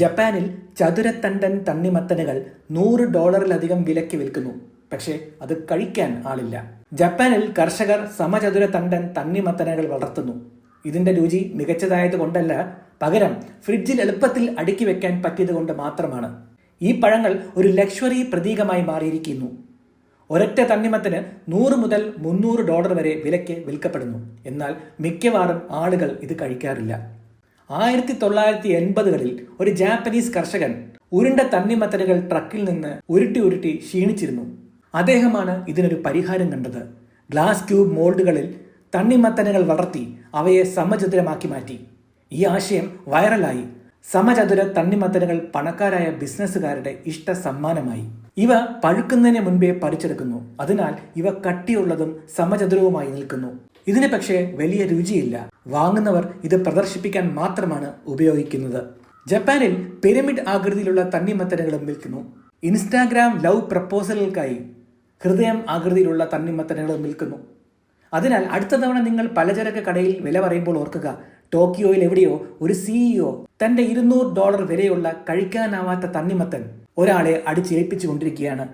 ജപ്പാനിൽ ചതുരത്തണ്ടൻ തണ്ണിമത്തനുകൾ $100 വിലയ്ക്ക് വിൽക്കുന്നു. പക്ഷേ അത് കഴിക്കാൻ ആളില്ല. ജപ്പാനിൽ കർഷകർ സമചതുരത്തണ്ടൻ തണ്ണിമത്തനുകൾ വളർത്തുന്നു. ഇതിന്റെ രുചി മികച്ചതായത് കൊണ്ടല്ല, പകരം ഫ്രിഡ്ജിൽ എളുപ്പത്തിൽ അടുക്കി വെക്കാൻ പറ്റിയത് കൊണ്ട് മാത്രമാണ്. ഈ പഴങ്ങൾ ഒരു ലക്ഷറി പ്രതീകമായി മാറിയിരിക്കുന്നു. ഒരൊറ്റ തണ്ണിമത്തന് $100 മുതൽ $300 വരെ വിലയ്ക്ക് വിൽക്കപ്പെടുന്നു. എന്നാൽ മിക്കവാറും ആളുകൾ ഇത് കഴിക്കാറില്ല. 1980കളിൽ ഒരു ജാപ്പനീസ് കർഷകൻ ഉരുണ്ട തണ്ണിമത്തനുകൾ ട്രക്കിൽ നിന്ന് ഉരുട്ടി ക്ഷീണിച്ചിരുന്നു. അദ്ദേഹമാണ് ഇതിനൊരു പരിഹാരം കണ്ടത്. ഗ്ലാസ് ക്യൂബ് മോൾഡുകളിൽ തണ്ണിമത്തനുകൾ വളർത്തി അവയെ സമചതുരമാക്കി മാറ്റി. ഈ ആശയം വൈറലായി. സമചതുര തണ്ണിമത്തനുകൾ പണക്കാരായ ബിസിനസ്സുകാരുടെ ഇഷ്ട സമ്മാനമായി. ഇവ പഴുക്കുന്നതിന് മുൻപേ പറിച്ചെടുക്കുന്നു. അതിനാൽ ഇവ കട്ടിയുള്ളതും സമചതുരവുമായി നിൽക്കുന്നു. ഇതിന് പക്ഷേ വലിയ രുചിയില്ല. വാങ്ങുന്നവർ ഇത് പ്രദർശിപ്പിക്കാൻ മാത്രമാണ് ഉപയോഗിക്കുന്നത്. ജപ്പാനിൽ പിരമിഡ് ആകൃതിയിലുള്ള തണ്ണിമത്തനുകളും വിൽക്കുന്നു. ഇൻസ്റ്റാഗ്രാം ലവ് പ്രപ്പോസലുകൾക്കായി ഹൃദയം ആകൃതിയിലുള്ള തണ്ണിമത്തനുകളും വിൽക്കുന്നു. അതിനാൽ അടുത്ത തവണ നിങ്ങൾ പലചരക്ക് കടയിൽ വില പറയുമ്പോൾ ഓർക്കുക, ടോക്കിയോയിൽ എവിടെയോ ഒരു CEO തന്റെ $200 വിലയുള്ള കഴിക്കാനാവാത്ത തണ്ണിമത്തൻ ഒരാളെ അടിച്ചേൽപ്പിച്ചു കൊണ്ടിരിക്കുകയാണ്.